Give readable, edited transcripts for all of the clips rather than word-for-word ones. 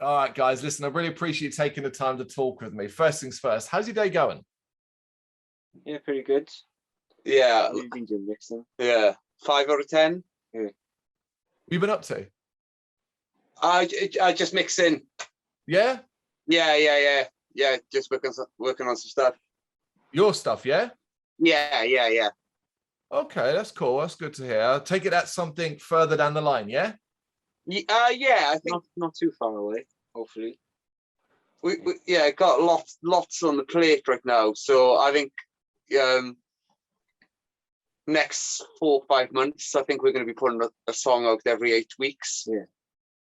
All right, guys, listen, I really appreciate you taking the time to talk with me. First things first, how's your day going? Yeah, pretty good. Yeah, You've been doing mixing. yeah. 5 out of 10. Yeah. What you been up to? I just mix in. Yeah? Yeah. Just working on some stuff. Your stuff, yeah? Yeah. Okay, that's cool. That's good to hear. I take it that's something further down the line, yeah? Yeah, I think Not too far away, hopefully. we got lots on the plate right now. So I think next 4 or 5 months, I think we're going to be putting a song out every 8 weeks. Yeah.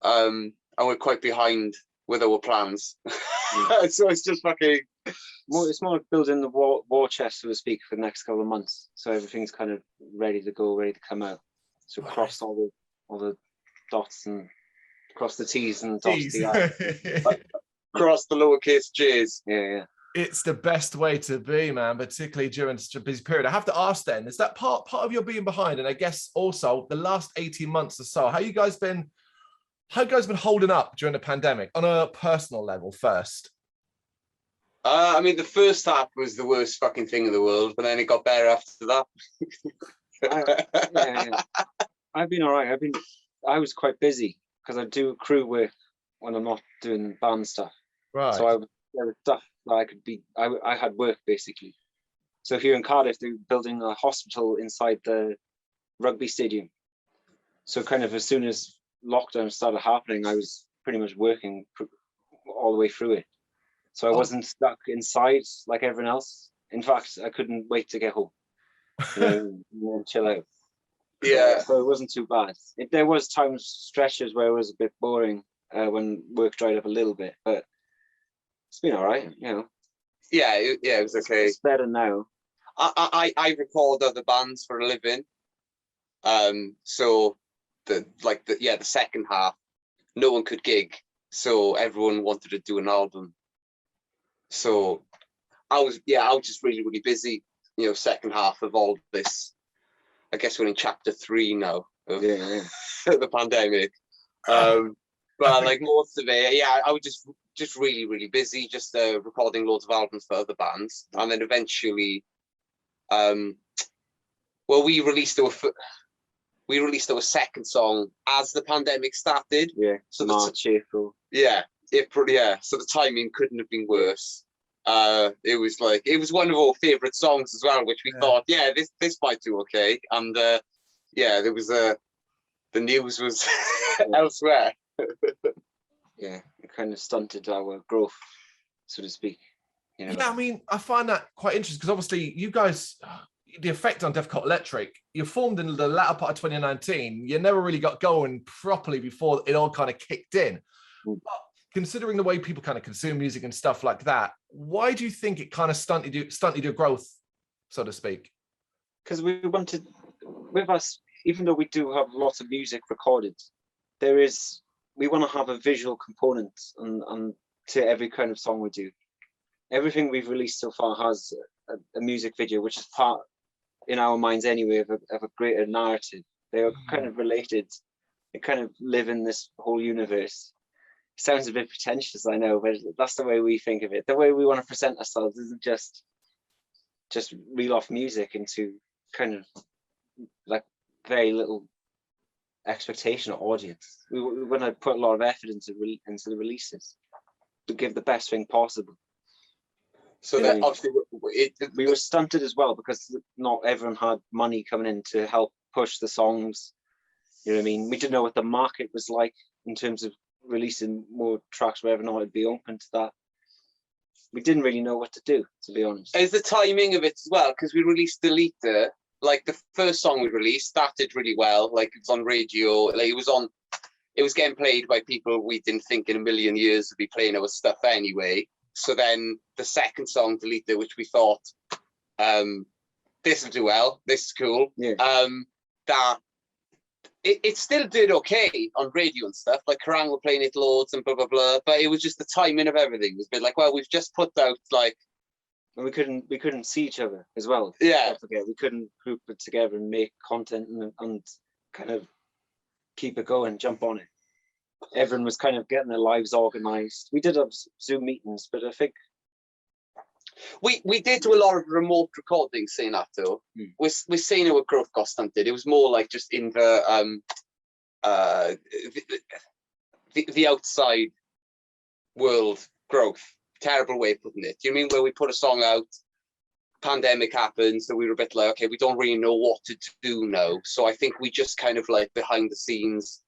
And we're quite behind with our plans. So it's just fucking. It's more like building the war chest, so to speak, for the next couple of months. So everything's kind of ready to go, ready to come out. So cross all the dots and cross the T's and dot the I's. Cross the lowercase J's. Yeah. It's the best way to be, man, particularly during such a busy period. I have to ask then, is that part of your being behind? And I guess also the last 18 months or so, how you guys been holding up during the pandemic on a personal level first? I mean, the first half was the worst fucking thing in the world, but then it got better after that. I've been all right. I was quite busy because I do crew work when I'm not doing band stuff. Right. So there was stuff that I could be. I had work basically. So here in Cardiff, they're building a hospital inside the rugby stadium. So kind of as soon as lockdown started happening, I was pretty much working all the way through it. So I wasn't stuck inside like everyone else. In fact, I couldn't wait to get home, and chill out. Yeah. So it wasn't too bad. There was stretches where it was a bit boring when work dried up a little bit, but it's been all right, you know. Yeah, it was okay. It's better now. I record other bands for a living. So the second half, no one could gig, so everyone wanted to do an album. So I was just really, really busy, you know, second half of all this. I guess we're in chapter 3 now of the pandemic. But like most of it, I was just really, really busy, just recording loads of albums for other bands. And then eventually, we released our second song as the pandemic started. Yeah, so March, April. So the timing couldn't have been worse. It was one of our favorite songs as well, which we thought, this might do okay. And there was the news was elsewhere. Yeah, it kind of stunted our growth, so to speak. You know? Yeah, I mean, I find that quite interesting because obviously you guys, the Effect on Death Cult Electric, you formed in the latter part of 2019. You never really got going properly before it all kind of kicked in. But considering the way people kind of consume music and stuff like that, why do you think it kind of stunted your growth, so to speak? Because we wanted, with us, even though we do have lots of music recorded, we want to have a visual component and to every kind of song we do. Everything we've released so far has a music video, which is part, in our minds anyway, of a greater narrative. They are kind of related. They kind of live in this whole universe. It sounds a bit pretentious, I know, but that's the way we think of it. The way we want to present ourselves isn't just reel off music into kind of like very little expectation or audience. We want to put a lot of effort into the releases to give the best thing possible. So that obviously we were stunted as well because not everyone had money coming in to help push the songs. You know what I mean? We didn't know what the market was like in terms of releasing more tracks, whether or not it'd be open to that. We didn't really know what to do, to be honest. Is the timing of it as well, because we released Deleter, like the first song we released started really well, like it was on radio, like it was getting played by people we didn't think in a million years would be playing our stuff anyway. So then the second song, Deleter, which we thought, this will do well, this is cool. Yeah. That it still did okay on radio and stuff, like Kerrang were playing it loads and blah blah blah, but it was just the timing of everything. It was a bit like, well, we've just put out like, and we couldn't see each other as well. Yeah, we couldn't group it together and make content and kind of keep it going, jump on it. everyone was kind of getting their lives organized. We did have Zoom meetings, but I think we did do a lot of remote recording, saying that though. We're saying it with Growth Got Stunted. It was more like just in the outside world growth. Terrible way of putting it. Do you mean where we put a song out, pandemic happened, so we were a bit like, okay, we don't really know what to do now. So I think we just kind of like behind the scenes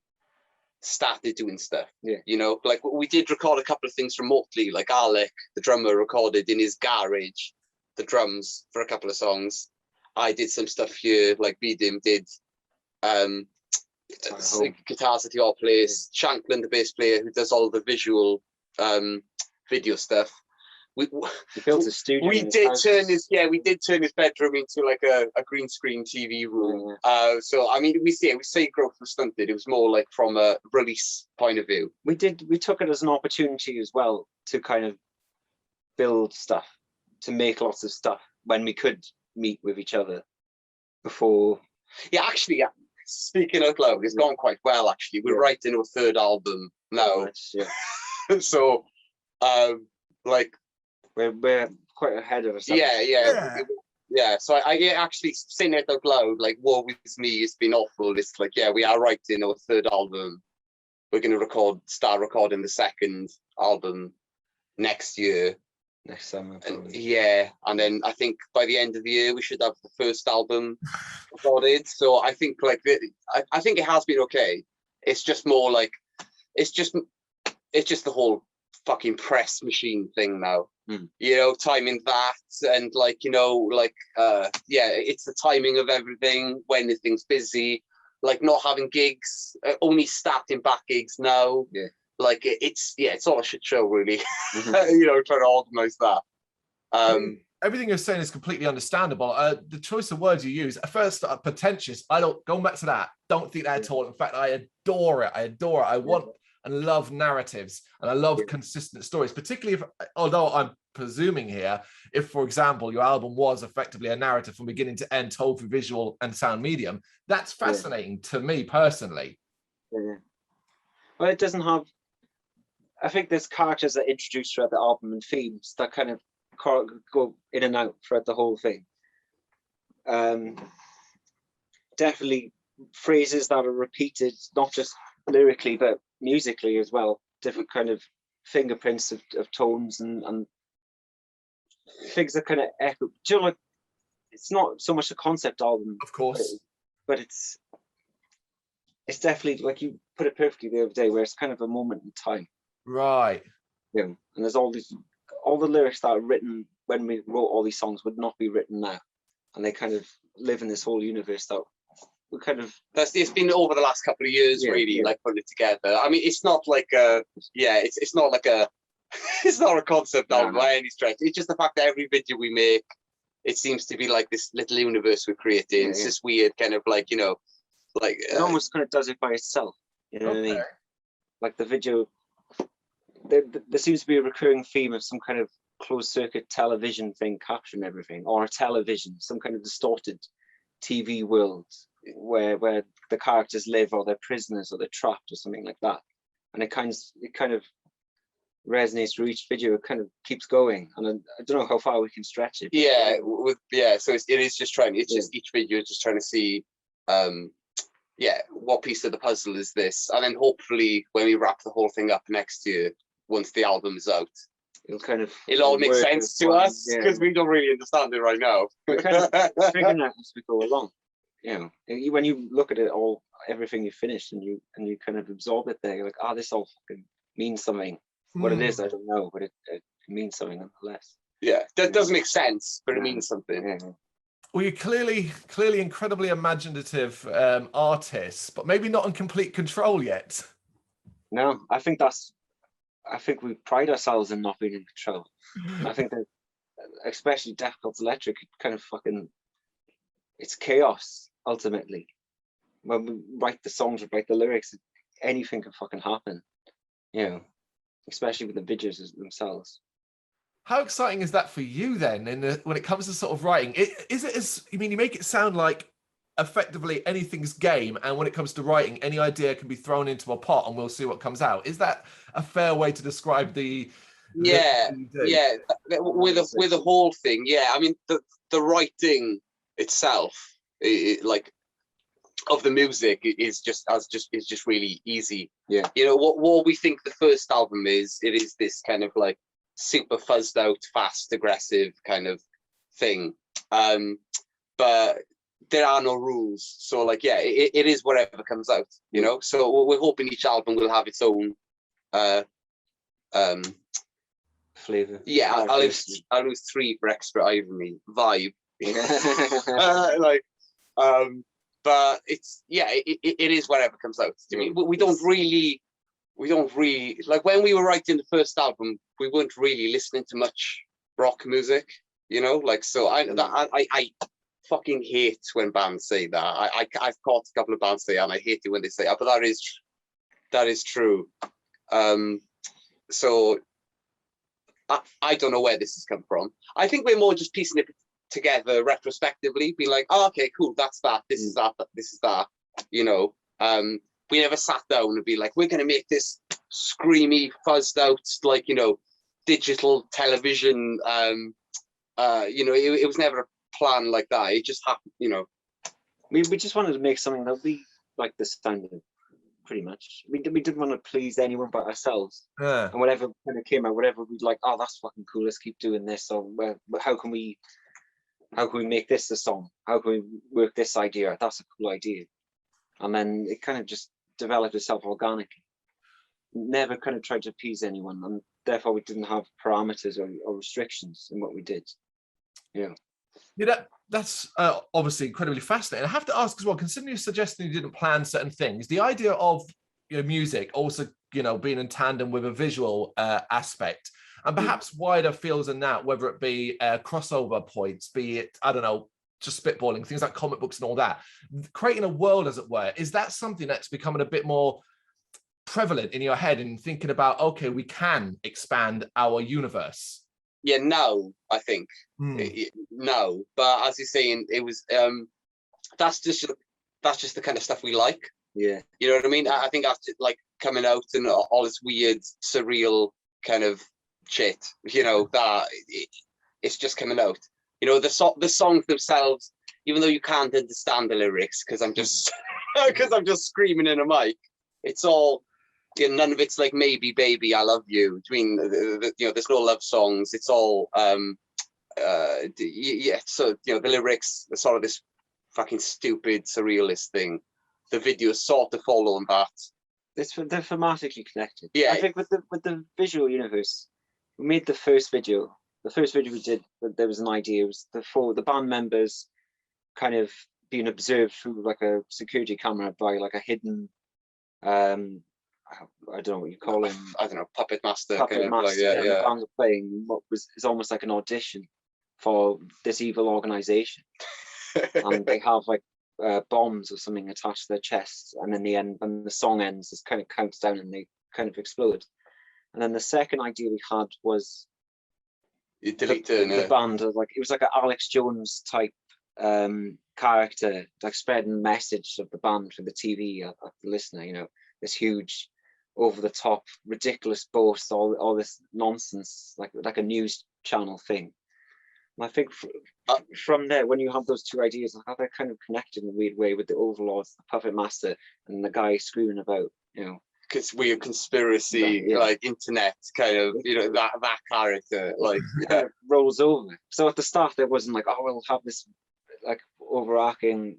started doing stuff. Yeah. You know, like we did record a couple of things remotely, like Alec, the drummer, recorded in his garage the drums for a couple of songs. I did some stuff here, like Bdim did guitars at your place. Shanklin, the bass player, who does all the visual video stuff. We built a studio. We did turn his bedroom into like a green screen TV room. So I mean, we say Growth was stunted. It was more like from a release point of view. We took it as an opportunity as well to kind of build stuff, to make lots of stuff when we could meet with each other before. Yeah, actually, yeah. Speaking out loud, it's gone quite well. Actually, we're writing a third album now. Yeah. So, like. We're quite ahead of ourselves. Yeah. So I actually saying it out loud, like, woe is me, it's been awful. It's like, yeah, we are writing our third album. We're going to start recording the second album next year. Next summer, probably. And then I think by the end of the year we should have the first album recorded. So I think like I think it has been okay. It's just more like it's just the whole fucking press machine thing now. You know, timing that and like, you know, like it's the timing of everything when the thing's busy, like not having gigs, only starting back gigs now. Like it's all a shit show really. You know, trying to organize that. Everything you're saying is completely understandable. The choice of words you use, at first, pretentious. Going back to that, don't think that at all. In fact, I adore it. I want and love narratives, and I love consistent stories, particularly although I'm presuming here, if, for example, your album was effectively a narrative from beginning to end told through visual and sound medium, that's fascinating to me personally. Well, it doesn't have, I think there's characters that introduced throughout the album and themes that kind of go in and out throughout the whole thing. Definitely phrases that are repeated, not just lyrically, but musically as well. Different kind of fingerprints of tones and things that kind of echo. Do you know, like, it's not so much a concept album, of course, but it's definitely, like you put it perfectly the other day, where it's kind of a moment in time, right? Yeah, and there's all the lyrics that are written when we wrote all these songs would not be written now, and they kind of live in this whole universe that we kind of. It's been over the last couple of years, really, like putting it together. I mean, it's not like it's not like a it's not a concept album by any stretch. It's just the fact that every video we make, it seems to be like this little universe we're creating. It's this weird kind of like, you know, like it almost kind of does it by itself. You know what I mean? Like the video, there seems to be a recurring theme of some kind of closed circuit television thing capturing everything, or a television, some kind of distorted TV world where the characters live, or they're prisoners, or they're trapped, or something like that. And it kind of resonates through each video. It kind of keeps going, and I don't know how far we can stretch it. So it is just trying. It's just each video is just trying to see, what piece of the puzzle is this, and then hopefully when we wrap the whole thing up next year, once the album is out, it'll all make sense to us, because we don't really understand it right now. We're kind of figuring out as we go along. You know, when you look at it all, everything you finished, and you kind of absorb it there, you're like, this all fucking means something. What it is, I don't know, but it means something nonetheless. Yeah, that doesn't make sense, but it means something. Yeah. Well, you're clearly incredibly imaginative artists, but maybe not in complete control yet. No, I think we pride ourselves in not being in control. I think that, especially Death Cult Electric, kind of fucking, it's chaos ultimately. When we write the songs, we write the lyrics, anything can fucking happen. You know, especially with the videos themselves. How exciting is that for you then? When it comes to sort of writing, is it as, I mean, you make it sound like effectively anything's game, and when it comes to writing, any idea can be thrown into a pot and we'll see what comes out. Is that a fair way to describe the Yeah, yeah, with the whole thing. Yeah, I mean the writing itself, like of the music is just really easy. Yeah, you know what we think the first album is. It is this kind of like super fuzzed out, fast, aggressive kind of thing. But there are no rules, so like yeah, it is whatever comes out, you know. So we're hoping each album will have its own flavor. Yeah, I'll lose 3 for extra irony vibe. Like but it's it is whatever comes out. I mean, we don't really like, when we were writing the first album, we weren't really listening to much rock music, you know, like, so I fucking hate when bands say that. I've caught a couple of bands say that, and I hate it when they say that, but that is true. So I don't know where this has come from. I think we're more just piecing it together retrospectively, being like, oh, okay, cool, that's that, this is that, this is that, you know. We never sat down and be like, we're going to make this screamy, fuzzed out, like, you know, digital television. You know, it was never a plan like that. It just happened, you know. We just wanted to make something that we like the sound of, pretty much. We didn't want to please anyone but ourselves. Yeah. And whatever kind of came out, whatever we'd like, oh, that's fucking cool, let's keep doing this. Or how can we make this a song? How can we work this idea? That's a cool idea. And then it kind of just developed itself organically. Never kind of tried to appease anyone, and therefore we didn't have parameters or restrictions in what we did. Yeah. That's obviously incredibly fascinating. I have to ask as well, considering you're suggesting you didn't plan certain things, the idea of music also, you know, being in tandem with a visual aspect, and perhaps wider fields than that, whether it be crossover points, be it, I don't know, just spitballing, things like comic books and all that, creating a world, as it were, is that something that's becoming a bit more prevalent in your head and thinking about, okay, we can expand our universe? Yeah, no, I think no, but as you're saying, it was that's just the kind of stuff we like. Yeah, you know what I mean. I think after like coming out and all this weird, surreal kind of shit, you know, that it's just coming out. You know, the songs themselves, even though you can't understand the lyrics because I'm just screaming in a mic, it's all, you know, none of it's like maybe baby I love you. I mean, you know, there's no love songs. It's all yeah. So, you know, the lyrics are sort of this fucking stupid surrealist thing. The video is sort of following that. they're thematically connected. Yeah, I think with the visual universe, we made the first video. The first video we did, there was an idea. It was the band members kind of being observed through like a security camera by like a hidden, I don't know what you call him. I don't know, puppet master. Puppet master. Like, yeah. The band are playing what is almost like an audition for this evil organization, and they have like bombs or something attached to their chests, and in the end, when the song ends, it kind of counts down and they kind of explode. And then the second idea we had was the band, like, it was like an Alex Jones type character, like spreading the message of the band through the TV at the listener, you know, this huge over the top ridiculous boast, all this nonsense, like a news channel thing. And I think from there, when you have those two ideas, how they're kind of connected in a weird way with the overlords, the puppet master, and the guy screwing about, you know, because weird conspiracy, like internet kind of, you know, that character, like, yeah, rolls over. So at the start, there wasn't like, oh, we'll have this like overarching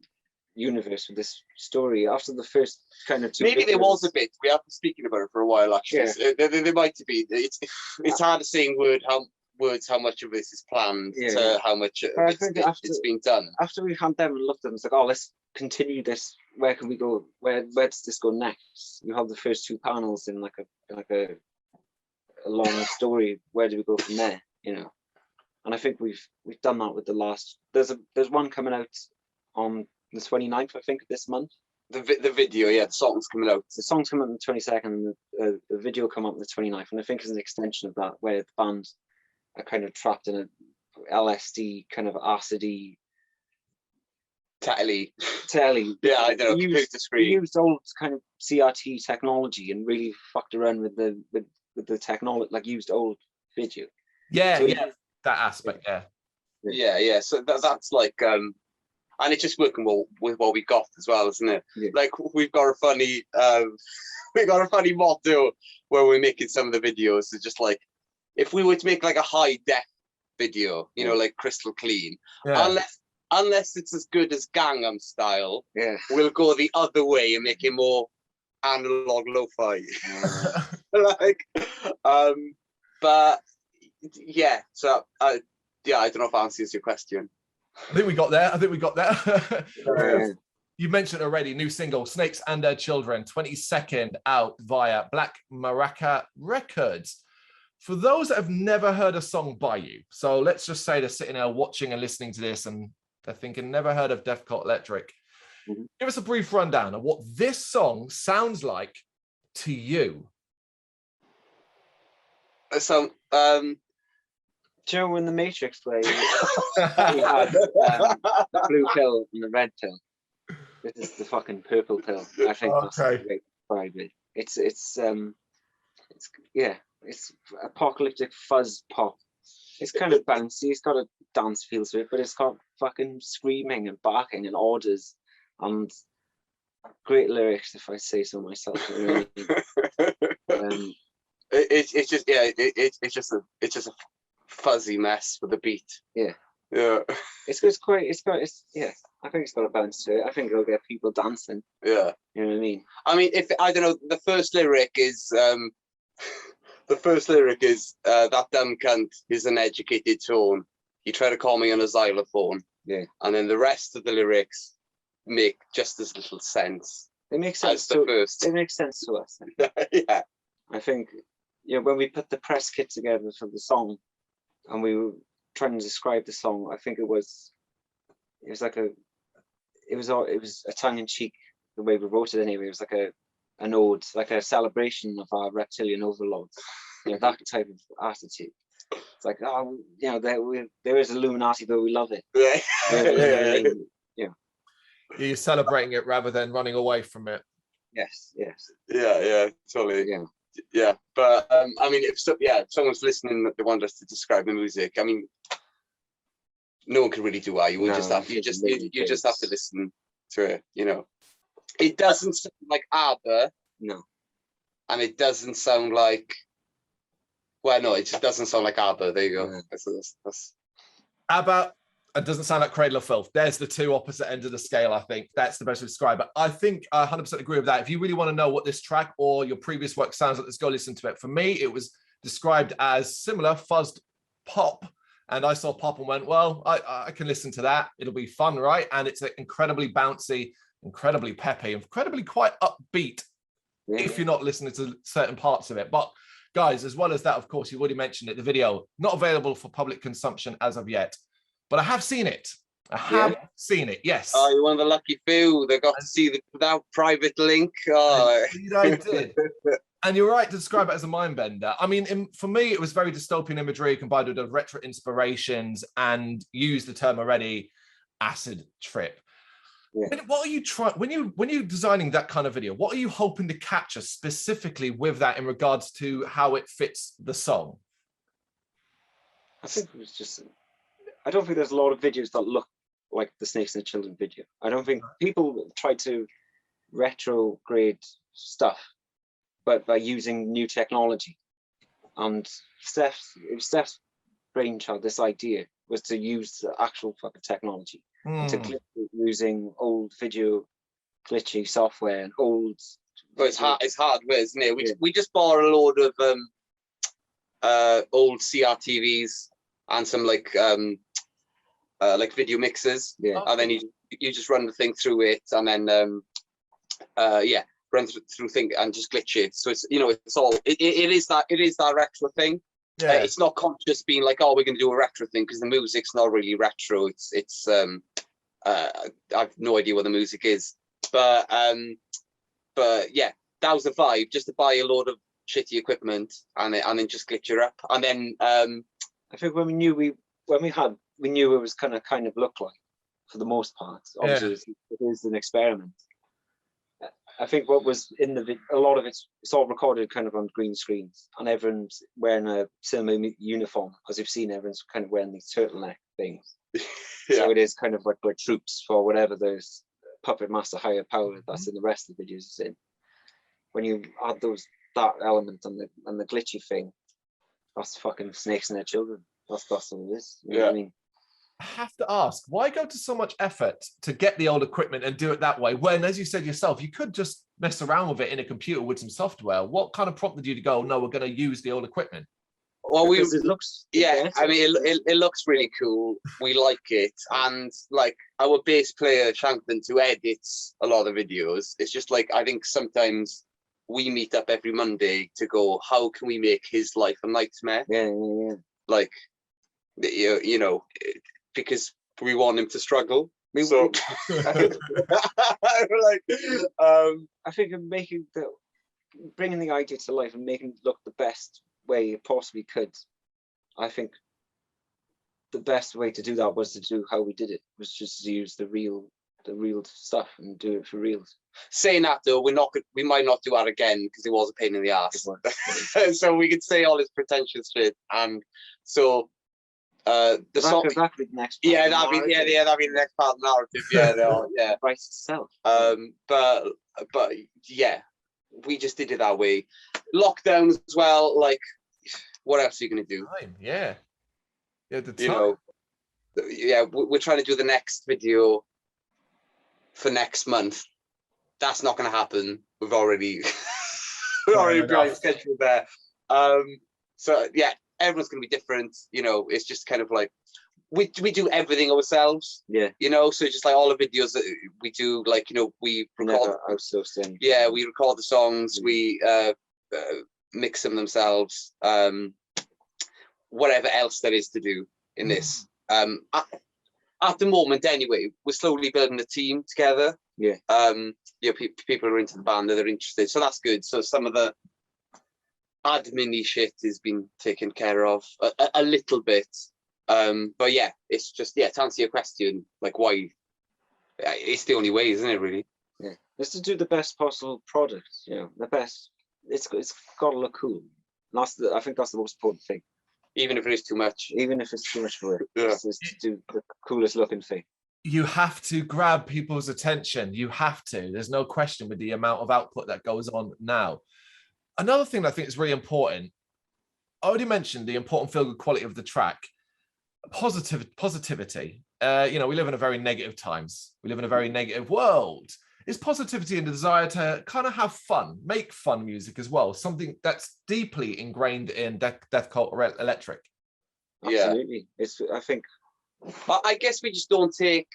universe with this story. After the first kind of two, maybe there was a bit. We have been speaking about it for a while, actually. Yeah. There might be. It's hard to say in words how much of this is planned to how much it's been done. After we had them and looked at them, it's like, oh, let's continue this. Where can we go? Where does this go next? You have the first two panels in like a long story. Where do we go from there? You know, and I think we've done that with the last. There's one coming out on the 29th, I think, of this month. The video, yeah, the song's coming out. The song's coming out on the 22nd. The video come out on the 29th, and I think it's an extension of that, where the band are kind of trapped in a LSD kind of acidy telly. Yeah, I don't know. We Computer screen. used old kind of CRT technology and really fucked around with the technology, like used old video. Yeah, So yeah, that aspect, yeah. Yeah. So that's like, and it's just working well with what we got as well, isn't it? Yeah. Like we've got a funny motto where we're making some of the videos. It's just like, if we were to make like a high def video, you know, like crystal clean, Yeah. unless it's as good as Gangnam Style, Yeah. we'll go the other way and make it more analog lo-fi. Like, but yeah. So yeah, I don't know if that answers your question. I think we got there. Yeah. You mentioned already, new single, Snakes and Their Children, 22nd out via Black Maraca Records. For those that have never heard a song by you, so let's just say they're sitting there watching and listening to this and they're thinking, never heard of Def Cult Electric. Mm-hmm. Give us a brief rundown of what this song sounds like to you. So, Joe in the Matrix, where we had the blue pill and the red pill. This is the fucking purple pill. I think that's the way to describe it. It's apocalyptic fuzz pop. It's kind of bouncy. It's got a dance feel to it, but it's got fucking screaming and barking and orders and great lyrics, if I say so myself. Really. It's just a fuzzy mess with a beat. Yeah. It's I think it's got a bounce to it. I think it'll get people dancing. Yeah. You know what I mean? I mean, if I don't know, the first lyric is that dumb cunt is an educated tone. He tried to call me on a xylophone. Yeah. And then the rest of the lyrics make just as little sense. It makes sense as the first. It makes sense to us. Yeah. I think, when we put the press kit together for the song and we were trying to describe the song, I think it was a tongue-in-cheek the way we wrote it anyway. It was like an ode, like a celebration of our reptilian overlords. That type of attitude. It's like, there is Illuminati, but we love it. Yeah. You're celebrating it rather than running away from it. Yes. Yeah, totally. Yeah, but I mean, if someone's listening that they want us to describe the music, I mean, no one can really do that. You just have to listen to it. It doesn't sound like ABBA. No. And it doesn't sound like. Well, no, it just doesn't sound like ABBA. There you go. That's... ABBA. It doesn't sound like Cradle of Filth. There's the two opposite ends of the scale, I think. That's the best to describe it. I think I 100% agree with that. If you really want to know what this track or your previous work sounds like, let's go listen to it. For me, it was described as similar fuzzed pop. And I saw pop and went, well, I can listen to that. It'll be fun, right? And it's incredibly bouncy, incredibly peppy, incredibly quite upbeat if you're not listening to certain parts of it. But guys, as well as that, of course, you've already mentioned it, the video, not available for public consumption as of yet. But I have seen it. I have seen it, yes. Oh, you're one of the lucky few that got to see that private link. Oh. I did. And you're right to describe it as a mind bender. I mean, for me, it was very dystopian imagery combined with the retro inspirations and use the term already, acid trip. Yeah. What are you trying when you're designing that kind of video? What are you hoping to capture specifically with that in regards to how it fits the song? I think it was just. I don't think there's a lot of videos that look like the Snakes and the Children video. I don't think people try to retrograde stuff, but by using new technology. And Steph's brainchild, this idea, was to use the actual fucking technology. To glitch using old video glitchy software and old. But it's hardware, isn't it? We just bought a load of old CRTVs and some like video mixers, and then you just run the thing through it, and then run through thing and just glitch it. So it's it's all it is that retro thing. Yeah. It's not conscious being like, oh, we're going to do a retro thing, because the music's not really retro. It's I've no idea what the music is, but yeah, that was the vibe. Just to buy a load of shitty equipment and then just glitch it up, and then I think when we knew it was kind of look like for the most part. Obviously, it is an experiment. I think what was in a lot of it's all recorded kind of on green screens, and everyone's wearing a cinema uniform, as you've seen. Everyone's kind of wearing these turtleneck things. So it is kind of like we're troops for whatever those puppet master higher power that's in the rest of the videos is in. When you add that element and the glitchy thing, that's fucking snakes and their children. That's what it is. You know what I mean? I have to ask, why go to so much effort to get the old equipment and do it that way when, as you said yourself, you could just mess around with it in a computer with some software? What kind of prompted you to go, no, we're going to use the old equipment? Well, it looks I mean, it looks really cool. We like it, and like our bass player Shankton, who edits a lot of videos, it's just like I think sometimes we meet up every Monday to go, how can we make his life a nightmare? Yeah. Like, you know, because we want him to struggle. So, like, I think bringing the idea to life and making it look the best way it possibly could. I think the best way to do that was to do how we did it, was just to use the real stuff and do it for real. Saying that though, we might not do that again because it was a pain in the ass. So we could say all this pretentious shit, and so the song. That'd be the next. That'd be the next part of the narrative. Write itself. But yeah, we just did it that way. Lockdown as well. Like, what else are you gonna do? Time, yeah. The time. You know, we're trying to do the next video for next month. That's not going to happen. We've already got scheduled there. So yeah, everyone's going to be different. You know, it's just kind of like we do everything ourselves. Yeah. You know, so it's just like all the videos that we do, like, you know, we record. Yeah, we record the songs. We mix them themselves. Whatever else there is to do in this. At the moment, anyway, we're slowly building a team together. Yeah. People are into the band, they're interested, so that's good. So some of the admin-y shit has been taken care of a little bit. But yeah, it's just, to answer your question, like, why? It's the only way, isn't it? Really? Yeah. It's to do the best possible product. You know, the best. It's got to look cool. I think that's the most important thing. Even if it is too much. Even if it's too much for it. It's to do the coolest looking thing. You have to grab people's attention. You have to. There's no question with the amount of output that goes on now. Another thing that I think is really important, I already mentioned the important feel-good quality of the track. Positivity. You know, we live in a very negative times. We live in a very negative world. Is positivity and the desire to kind of have fun, make fun music as well, something that's deeply ingrained in Death Cult Electric? Absolutely. I think. I guess we just don't take.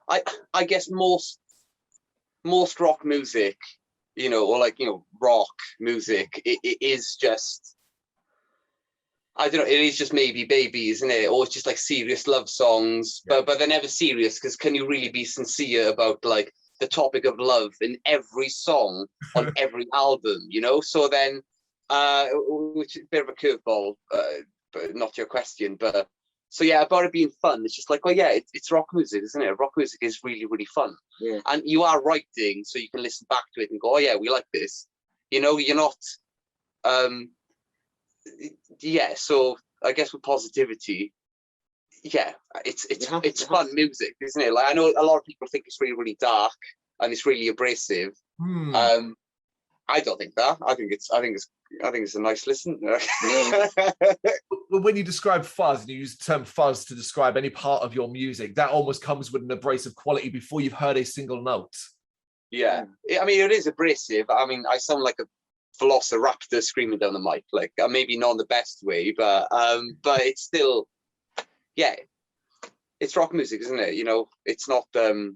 I guess most rock music, you know, or like, you know, rock music, it is just. I don't know. It is just maybe baby, isn't it? Or it's just like serious love songs, but they're never serious, because can you really be sincere about like the topic of love in every song on every album, you know? So then, which is a bit of a curveball, but not your question, but so yeah, about it being fun, it's just like, well, yeah, it's rock music, isn't it? Rock music is really, really fun. Yeah. And you are writing, so you can listen back to it and go, oh yeah, we like this. You know, you're not, so I guess with positivity, it's fun music, isn't it? Like, I know a lot of people think it's really, really dark and it's really abrasive. I don't think that. I think it's a nice listen. When you describe fuzz, and you use the term fuzz to describe any part of your music, that almost comes with an abrasive quality before you've heard a single note. Yeah, I mean, it is abrasive. I mean, I sound like a velociraptor screaming down the mic, like maybe not in the best way, but it's still, it's rock music, isn't it? You know, it's not. I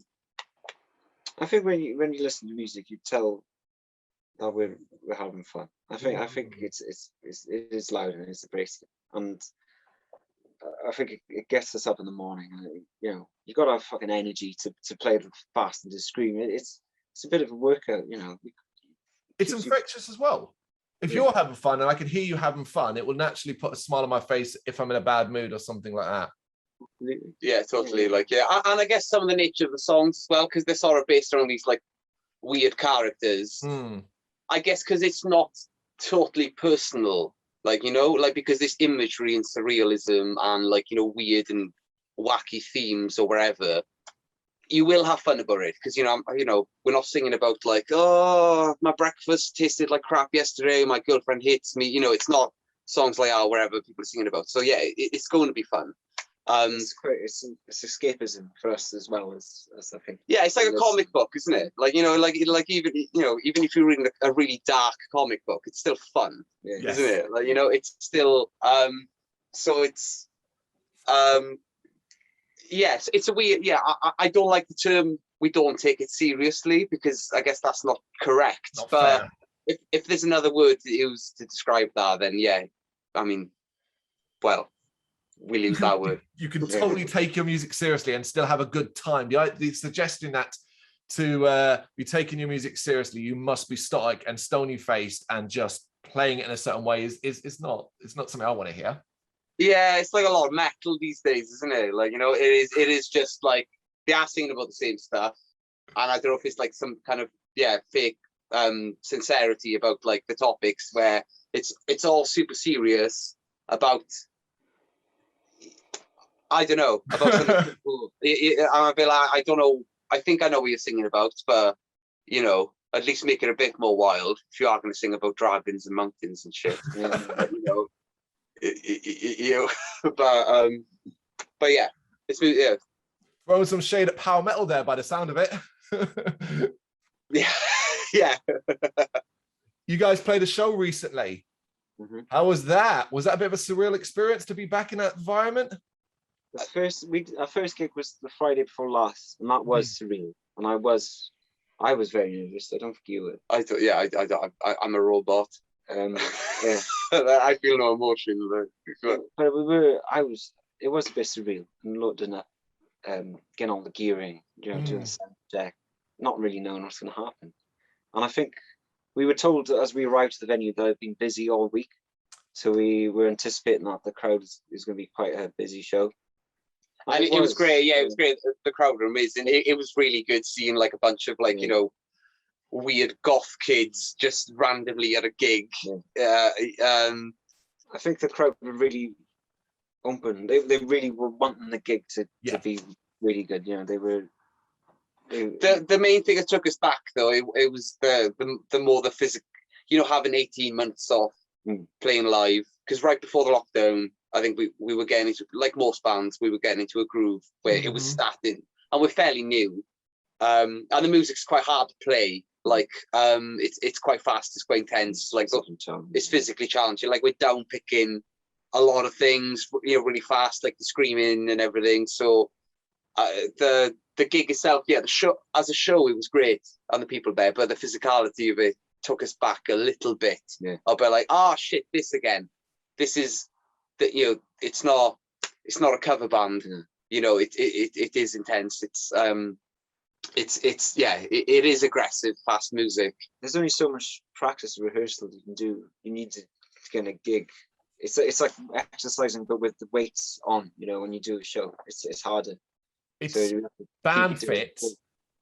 think when you listen to music, you tell that we're having fun. I think it is loud and it's abrasive, and I think it gets us up in the morning. And you know, you got to have fucking energy to play fast and to scream. It's a bit of a workout, you know. It's infectious as well. If you're having fun and I can hear you having fun, it will naturally put a smile on my face if I'm in a bad mood or something like that. Absolutely. Yeah, totally. Like, yeah, and I guess some of the nature of the songs as well, because they're sort of based on these like weird characters. I guess because it's not totally personal, like, you know, like, because this imagery and surrealism and like, you know, weird and wacky themes or wherever, you will have fun about it, because, you know, we're not singing about like, oh, my breakfast tasted like crap yesterday, my girlfriend hates me, you know. It's not songs like wherever people are singing about. So yeah, it's going to be fun. It's escapism for us as well as I think. Yeah, it's like a comic book, isn't it? Like, you know, like even, you know, even if you're reading a really dark comic book, it's still fun, isn't it? Like, you know, it's still so it's yes, it's a weird, I don't like the term "we don't take it seriously," because I guess that's not correct. Not but fair. if there's another word to use to describe that, then yeah, I mean, well, we'll use that word. You can totally take your music seriously and still have a good time. The suggesting that to be taking your music seriously, you must be stoic and stony faced and just playing it in a certain way is not something I want to hear. Yeah, it's like a lot of metal these days, isn't it? Like, you know, it is just like they are singing about the same stuff, and I don't know if it's like some kind of fake sincerity about like the topics, where it's all super serious about, I don't know, about something cool. I'm a bit like, I don't know, I think I know what you're singing about, but, you know, at least make it a bit more wild if you are going to sing about dragons and mountains and shit. You know, you know, but yeah, it's Throwing some shade at power metal there by the sound of it. yeah. You guys played a show recently. How was that? Was that a bit of a surreal experience to be back in that environment? Our first gig was the Friday before last, and that was surreal. And I was very nervous. I don't think you were. I thought, I'm a robot. Yeah. I feel no emotion. But it was a bit surreal, and loading up, getting all the gearing, you know, doing the sound check, not really knowing what's going to happen. And I think we were told as we arrived to the venue that I'd been busy all week, so we were anticipating that the crowd is going to be quite a busy show. And it was great. Yeah, it was great. The crowd were amazing. It was really good seeing like a bunch of like, you know, weird goth kids just randomly at a gig. I think the crowd were really open. They really were wanting the gig to be really good. You know, they were. The main thing that took us back though, it was the more the physical, you know, having 18 months off playing live, because right before the lockdown, I think we were getting into, like most bands, we were getting into a groove where it was starting, and we're fairly new, and the music's quite hard to play. Like, it's quite fast, it's quite intense, like it's physically challenging. Like, we're down picking a lot of things, you know, really fast, like the screaming and everything. So the gig itself, the show as a show, it was great, and the people there, but the physicality of it took us back a little bit. I'll be like, oh shit, this again. This is that, you know, it's not a cover band. You know, it is intense. It is aggressive, fast music. There's only so much practice and rehearsal you can do. You need to get a gig. It's like exercising, but with the weights on. You know, when you do a show, it's harder. It's band fit.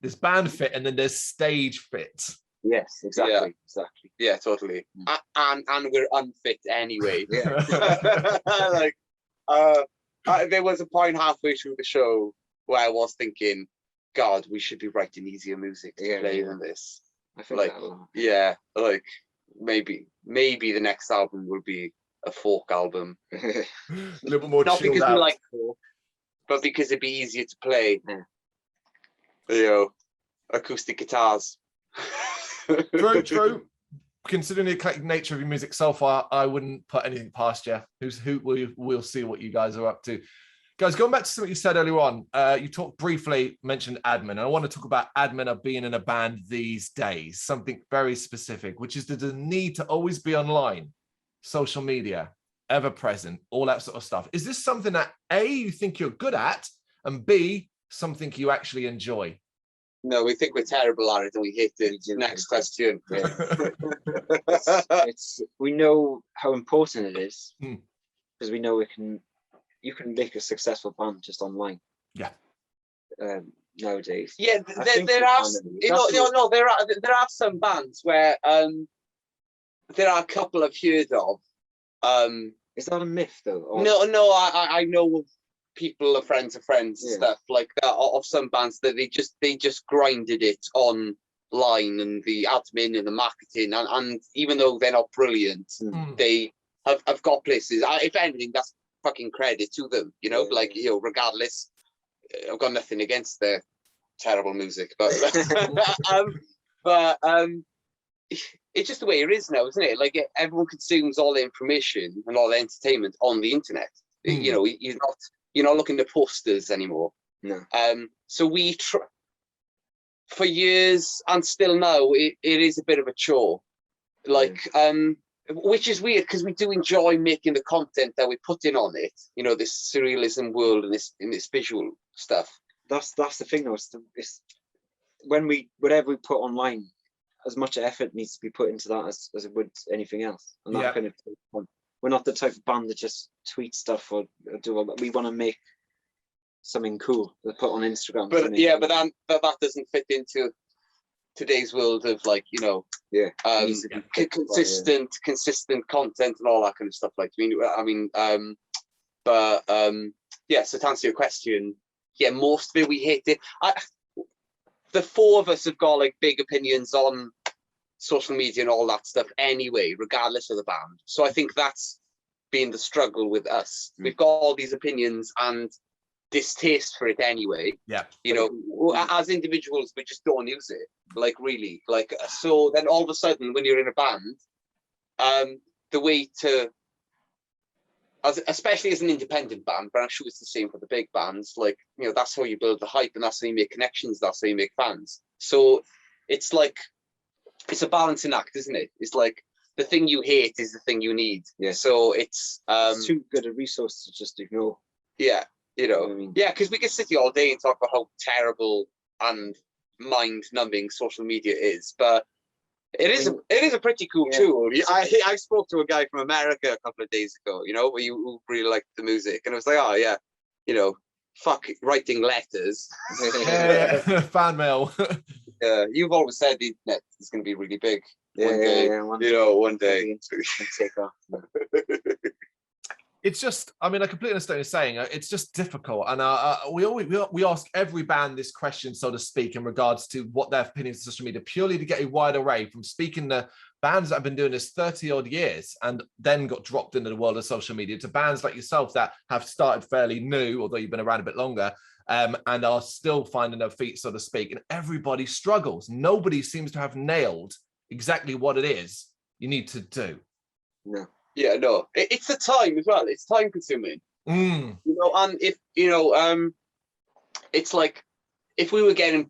There's band fit, and then there's stage fit. Yes, exactly. Yeah, totally. And we're unfit anyway. Like, there was a point halfway through the show where I was thinking, God, we should be writing easier music to play than this. I think like, like maybe the next album will be a folk album. A little bit more not chilled because out. we like folk, but because it'd be easier to play. You know, acoustic guitars. True. Considering the eclectic nature of your music so far, I wouldn't put anything past you. We'll see what you guys are up to. Guys, going back to something you said earlier on, you mentioned admin. And I want to talk about admin of being in a band these days, something very specific, which is the need to always be online, social media, ever present, all that sort of stuff. Is this something that A, you think you're good at, and B, something you actually enjoy? No, we think we're terrible at it and we hate it. Next question. We know how important it is, because we know it can, you can make a successful band just online. Yeah. Nowadays. Yeah, there are, there are some bands where there are a couple I've heard of. Is that a myth though? Or... No, I know of people, friends of friends, and stuff like that, of some bands that they just grinded it online, and the admin and the marketing, and even though they're not brilliant, they have got places. If anything, that's fucking credit to them, you know. Like, you know, regardless, I've got nothing against their terrible music, but it's just the way it is now, isn't it? Like, everyone consumes all the information and all the entertainment on the internet. You know, you're not looking at posters anymore. No. So we for years, and still now, it is a bit of a chore. Like, which is weird, because we do enjoy making the content that we put in on it. You know, this surrealism world and this visual stuff. That's the thing though. It's whatever we put online, as much effort needs to be put into that as it would anything else. And that kind of, we're not the type of band that just tweet stuff or do all that. We want to make something cool to put on Instagram. But that doesn't fit into today's world of, like, you know, consistent content and all that kind of stuff. Like, yeah. So to answer your question, yeah, most of it we hate it. The four of us have got like big opinions on social media and all that stuff anyway, regardless of the band. So I think that's been the struggle with us. We've got all these opinions and distaste for it anyway. Yeah. You know, as individuals, we just don't use it. Like, really. Like, so then all of a sudden, when you're in a band, the way to, especially as an independent band, but I'm sure it's the same for the big bands, like, you know, that's how you build the hype, and that's how you make connections, that's how you make fans. So it's like, it's a balancing act, isn't it? It's like, the thing you hate is the thing you need. Yeah. So it's too good a resource to just ignore. Yeah, you know, yeah, because we could sit here all day and talk about how terrible and mind-numbing social media is, but it is a pretty cool tool. I spoke to a guy from America a couple of days ago, you know, who really liked the music, and I was like, oh yeah, you know, fuck writing letters. Fan mail. You've always said the internet is going to be really big. One day. Take off. It's just, I mean, I completely understand what you're saying. It's just difficult. And we ask every band this question, so to speak, in regards to what their opinions on social media, purely to get a wide array, from speaking to bands that have been doing this 30 odd years and then got dropped into the world of social media, to bands like yourself that have started fairly new, although you've been around a bit longer, and are still finding their feet, so to speak. And everybody struggles. Nobody seems to have nailed exactly what it is you need to do. No. Yeah, no, it's the time as well. It's time consuming. You know, and if, you know, it's like, if we were getting,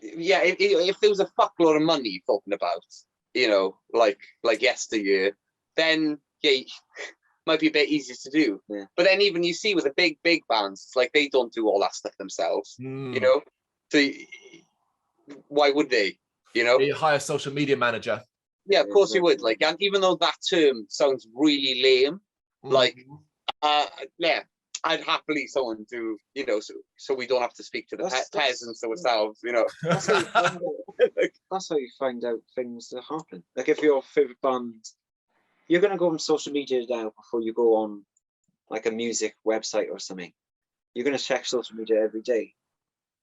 if there was a fuckload of money talking about, you know, like yesteryear, then yeah, might be a bit easier to do. Yeah. But then even you see with the big bands, it's like they don't do all that stuff themselves. You know, so why would they? You know, you hire a social media manager. Yeah, of course you would. Like, and even though that term sounds really lame, like, yeah, I'd happily someone do, you know, so we don't have to speak to the peasants ourselves, you know. That's how you find out things that happen. Like, if your favorite band, you're gonna go on social media now before you go on like a music website or something. You're gonna check social media every day.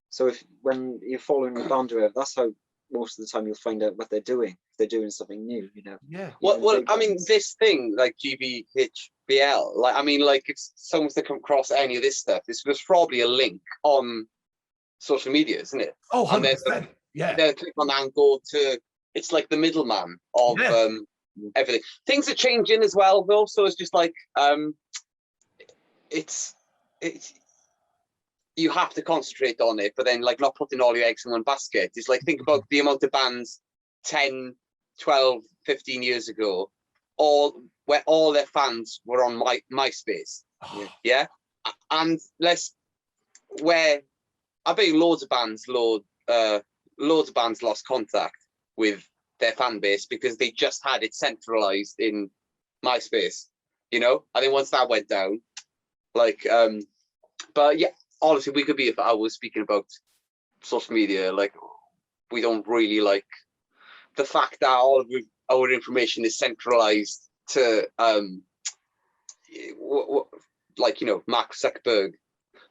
So when you're following the band, that's how most of the time you'll find out what they're doing. If they're doing something new, you know. Yeah. Well, I mean, this thing like gbhbl, like, I mean, like, if someone's to come across any of this stuff, this was probably a link on social media, isn't it? Oh, 100%. Yeah. They'll click on that and go to, it's like the middleman of everything. Things are changing as well, though. So it's just like, it's you have to concentrate on it, but then, like, not putting all your eggs in one basket. It's like, think about the amount of bands 10, 12, 15 years ago, where all their fans were on MySpace. Yeah. And where I bet loads of bands lost contact with their fan base because they just had it centralized in MySpace. you know. I think once that went down, like, but yeah, honestly, we could be if I was speaking about social media, like, we don't really like the fact that all of our information is centralized to, like, you know, Mark Zuckerberg,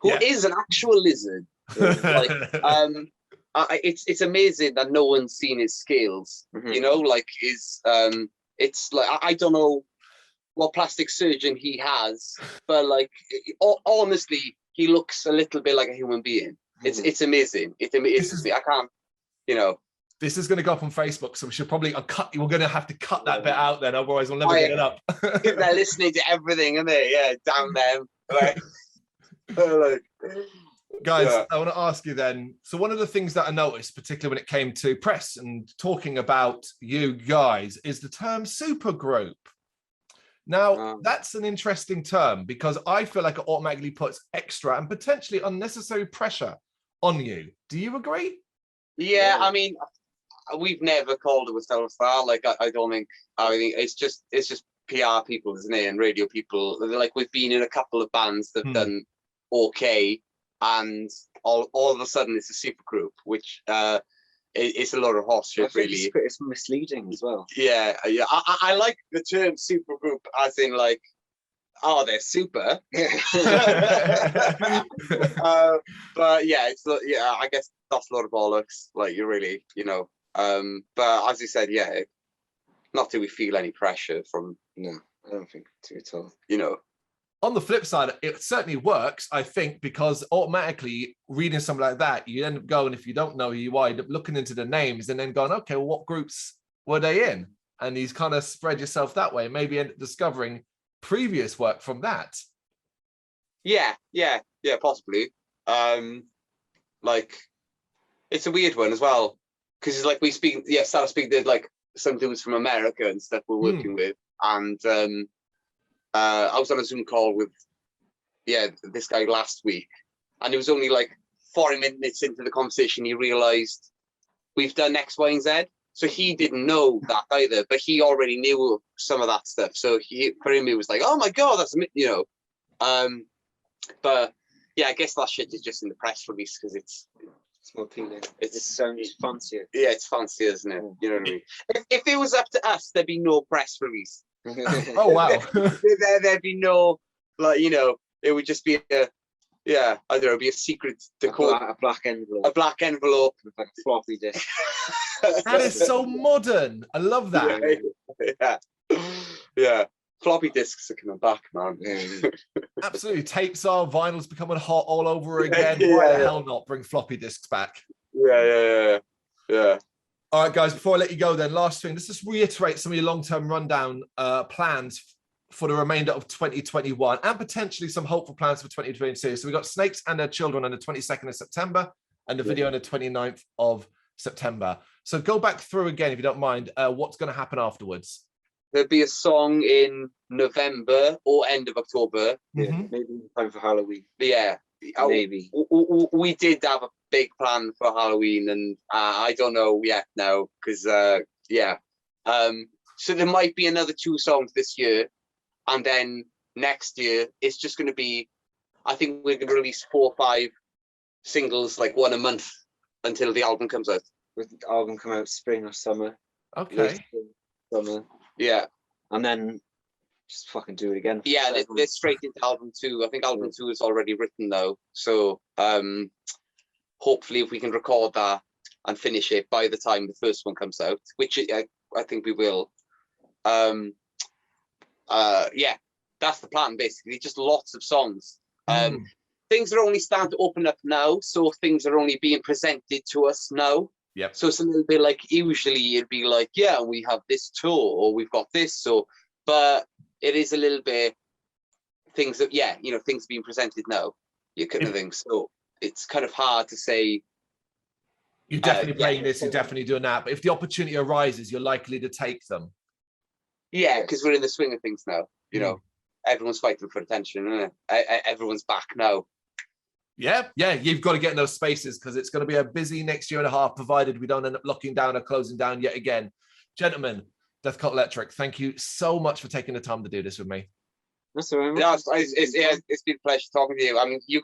who is an actual lizard. Like, it's amazing that no one's seen his scales, you know, like, it's like, I don't know what plastic surgeon he has, but like, honestly, he looks a little bit like a human being. It's amazing. It amazes me. I can't, you know. This is going to go up on Facebook, so we should probably cut. We're going to have to cut that bit out then, otherwise we'll never get it up. They're listening to everything, aren't they? Yeah, damn them. Like, guys, I want to ask you then. So one of the things that I noticed, particularly when it came to press and talking about you guys, is the term supergroup. Now, that's an interesting term because I feel like it automatically puts extra and potentially unnecessary pressure on you. Do you agree? Yeah, I mean, we've never called ourselves that. Like, I think it's just PR people, isn't it, and radio people. Like, we've been in a couple of bands that've done okay, and all of a sudden it's a super group, which it's a lot of horse shit, really. It's misleading as well. Yeah. I like the term super group as in, like, oh, they're super. But yeah, I guess that's a lot of bollocks. Like, you really, you know. But as you said, yeah, not that we feel any pressure from. No, I don't think to at all. You know. On the flip side, it certainly works, I think, because automatically reading something like that, you end up going, if you don't know who you are, you end up looking into the names and then going, okay, well, what groups were they in? And you kind of spread yourself that way, maybe end up discovering previous work from that. Yeah, possibly. Like, it's a weird one as well, because it's like started speaking to like some dudes from America and stuff we're working with, and I was on a Zoom call with this guy last week, and it was only like 40 minutes into the conversation he realized we've done X, Y, and Z. So he didn't know that either, but he already knew some of that stuff. So for him, it was like, oh my God, that's, you know. But yeah, I guess that shit is just in the press release because it's more appealing. It sounds fancier. Yeah, it's fancier, isn't it? You know what I mean? If it was up to us, there'd be no press release. Oh wow. There'd be no, like, you know, it would just be I don't know, it'd be a secret decor. A black envelope. A black envelope. With like a floppy disk. That is so modern. I love that. Yeah. Floppy disks are coming back, man. Absolutely. Tapes are, vinyl's becoming hot all over again. Why the hell not bring floppy disks back? Yeah. All right, guys, before I let you go then, last thing, let's just reiterate some of your long-term rundown plans for the remainder of 2021 and potentially some hopeful plans for 2022. So we've got Snakes and Their Children on the 22nd of September and the video on the 29th of September. So go back through again, if you don't mind, what's going to happen afterwards. There'll be a song in November or end of October. Maybe in time for Halloween. Yeah. Maybe. We did have a big plan for Halloween, and I don't know yet now, because, so there might be another 2 songs this year, and then next year, it's just going to be, I think we're going to release 4 or 5 singles, like 1 a month, until the album comes out. With the album come out spring or summer. Okay. Summer. Yeah. And then just fucking do it again. Yeah, they're straight into album 2. I think album 2 is already written now. So hopefully if we can record that and finish it by the time the first one comes out, which I think we will. Yeah, that's the plan basically. Just lots of songs. Things are only starting to open up now, so things are only being presented to us now. Yep. So it's a little bit like, usually it'd be like, yeah, we have this tour or we've got this, so, but it is a little bit things that, things being presented now, you kind of thing. So it's kind of hard to say. You're definitely playing this, you're definitely doing that, but if the opportunity arises, you're likely to take them. Yeah, because we're in the swing of things now, you know, everyone's fighting for attention, isn't it? Everyone's back now. Yeah, you've got to get in those spaces because it's going to be a busy next year and a half, provided we don't end up locking down or closing down yet again. Gentlemen, Death Cult Electric, thank you so much for taking the time to do this with me. That's all right. Yeah, it's been a pleasure talking to you. I mean, you've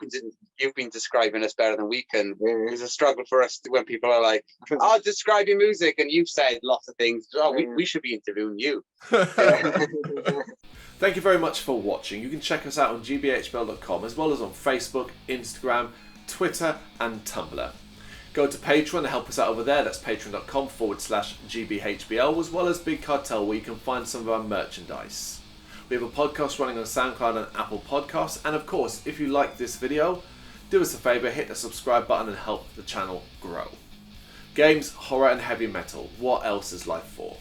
been describing us better than we can. Yeah. It's a struggle for us when people are like, "I'll describe your music," and you've said lots of things. Oh, we should be interviewing you. Thank you very much for watching. You can check us out on gbhbl.com as well as on Facebook, Instagram, Twitter and Tumblr. Go to Patreon and help us out over there. That's patreon.com/gbhbl, as well as Big Cartel, where you can find some of our merchandise. We have a podcast running on SoundCloud and Apple Podcasts. And of course, if you like this video, do us a favour, hit the subscribe button and help the channel grow. Games, horror and heavy metal. What else is life for?